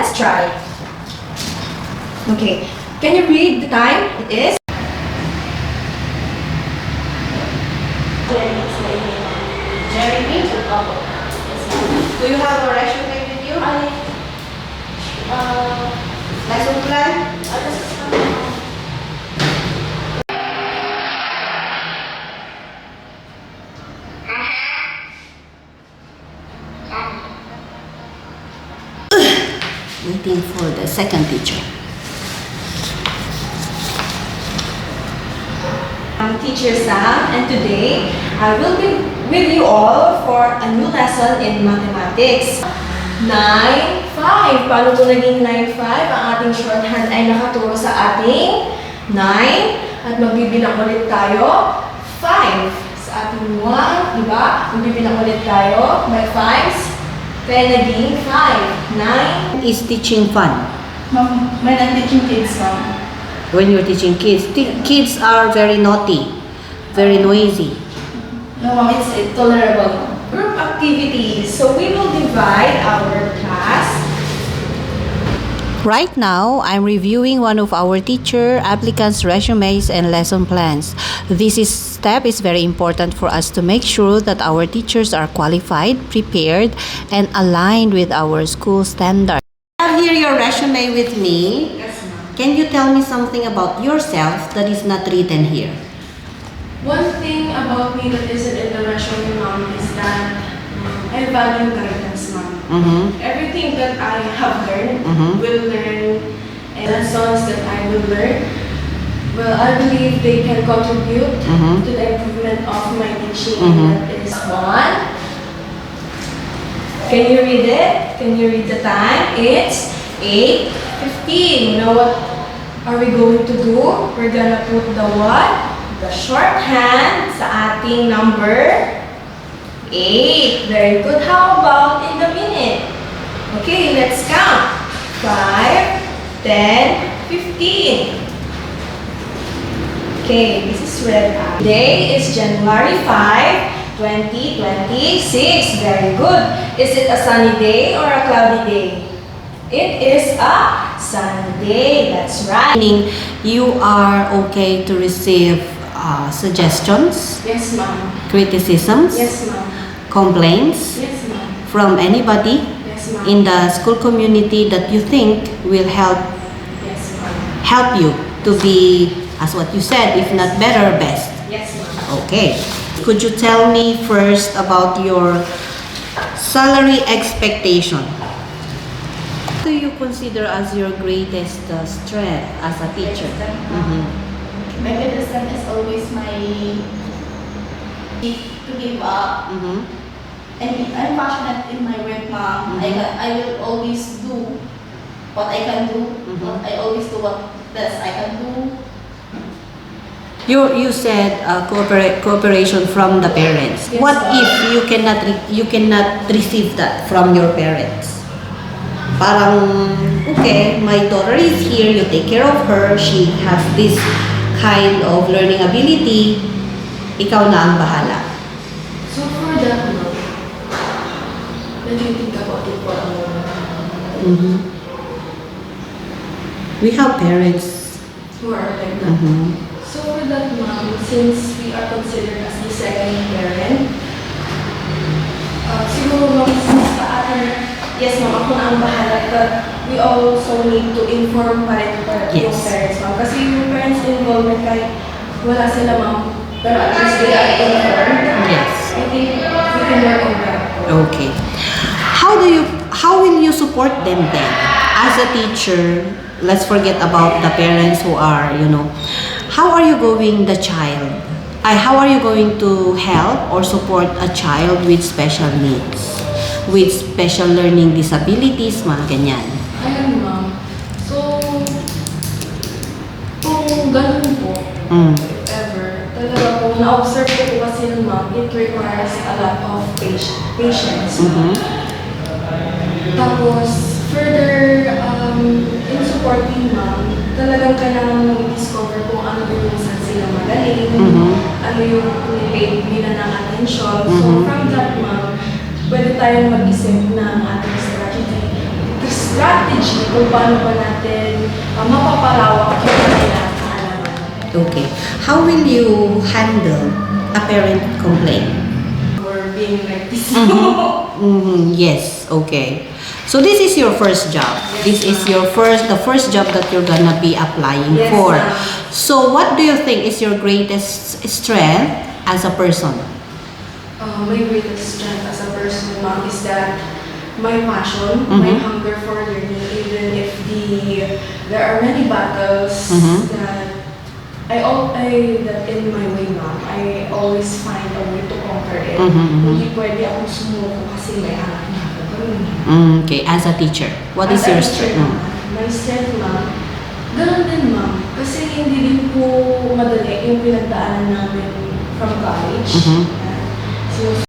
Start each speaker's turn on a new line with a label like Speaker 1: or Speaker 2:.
Speaker 1: let's try. Okay, can you read the time? It is
Speaker 2: Jeremy to Papa.
Speaker 1: Do you have a resume with you? Lesson plan?
Speaker 2: Waiting for the second teacher.
Speaker 1: I'm Teacher Sam, and today I will be with you all for a new lesson in mathematics. 9-5. Paano po naging 9-5? Ang ating shorthand ay nakaturo sa ating 9 at magbibilang ulit tayo 5 sa ating 1, di ba? Magbibilang ulit tayo by 5s. Kaya naging 5, 9.
Speaker 2: Is teaching fun?
Speaker 3: Ma'am, when I'm teaching kids, ma'am.
Speaker 2: When you're teaching kids, kids are very naughty, very noisy.
Speaker 3: No, ma'am, it's tolerable.
Speaker 1: Group activities. So we will divide our class.
Speaker 2: Right now, I'm reviewing one of our teacher applicants' resumes and lesson plans. This step is very important for us to make sure that our teachers are qualified, prepared, and aligned with our school standards. I have here your resume with me.
Speaker 1: Yes, ma'am.
Speaker 2: Can you tell me something about yourself that is not written here?
Speaker 1: One thing about me that isn't in the resume, ma'am, is that I value guidance, ma'am. Everything that I have learned, will learn, and lessons that I will learn, well, I believe they can contribute to the improvement of my teaching. And that is 1. Can you read it? Can you read the time? It's 8:15. You know what are we going to do? We're gonna put the what? The shorthand sa ating number 8. Very good. How about in the minute? Okay, let's count. 5, 10, 15. Okay, this is red. Today is January 5, 2026. Very good. Is it a sunny day or a cloudy day? It is a sunny day. That's right.
Speaker 2: Meaning, you are okay to receive suggestions,
Speaker 1: Yes, ma'am.
Speaker 2: criticisms,
Speaker 1: Yes, ma'am.
Speaker 2: complaints
Speaker 1: Yes, ma'am.
Speaker 2: from anybody
Speaker 1: Yes, ma'am.
Speaker 2: in the school community that you think will
Speaker 1: Yes, ma'am.
Speaker 2: help you to be, as what you said, if not better, best.
Speaker 1: Yes, ma'am.
Speaker 2: Okay. Could you tell me first about your salary expectation? What do you consider as your greatest strength as a teacher?
Speaker 3: My greatest strength is always my to give up. And I'm passionate in my work, ma'am. I will always do what I can do. I always do what best I can do.
Speaker 2: You said cooperation from the parents.
Speaker 1: Yes,
Speaker 2: What
Speaker 1: ma'am.
Speaker 2: if you cannot receive that from your parents? Parang okay, my daughter is here. You take care of her. She has this kind of learning ability. Ikaw na ang bahala.
Speaker 1: So for that, ma'am, let me think about it for a moment.
Speaker 2: We have parents.
Speaker 1: Who are like that. So for that, ma'am, since we are considered as the second parent, siguro ma'am, since yes ma'am, ako na ang bahala, but we also need to inform pa rin yung
Speaker 2: Yes.
Speaker 1: parents, ma'am. Kasi yung parents involvement, kahit wala sila, ma'am, pero at least they are informed.
Speaker 2: Yes.
Speaker 1: I think we can work on that.
Speaker 2: Okay. How will you support them then? As a teacher, let's forget about the parents who are, how are you going how are you going to help or support a child with special needs, with special learning disabilities, mga ganyan?
Speaker 1: Ayan, ma'am. So, kung ganun po, if ever, talaga po, na-observe ko po kasi yun, ma'am, it requires a lot of patience. Tapos, further, in supporting ma'am, talagang kailangan mong i-discover kung ano yung saan sila magaling, ano yung pay nila ng attention. So, from that, ma'am, pwede tayong mag-isip ng ating strategy. strategy kung paano ba natin mapapalawak yung kanilang kaalaman.
Speaker 2: Okay. How will you handle a parent complaint?
Speaker 1: Or being like this.
Speaker 2: Yes, okay. So this is your first job. This is your the first job that you're gonna be applying
Speaker 1: Yes,
Speaker 2: for.
Speaker 1: ma'am.
Speaker 2: So what do you think is your greatest strength as a person?
Speaker 1: My greatest strength as a person, ma'am, is that my passion, my hunger for learning, even if there are many battles that that in my way, ma'am, I always find a way to conquer it. Hindi pwede akong sumuko kasi may anak na ako.
Speaker 2: Okay, as a teacher, what is
Speaker 1: As a
Speaker 2: your
Speaker 1: teacher,
Speaker 2: strength?
Speaker 1: ma'am, my strength, ma'am, ganun din, ma'am. Kasi hindi din po madali yung pinagdaanan namin from college.
Speaker 2: Mhm.
Speaker 1: So,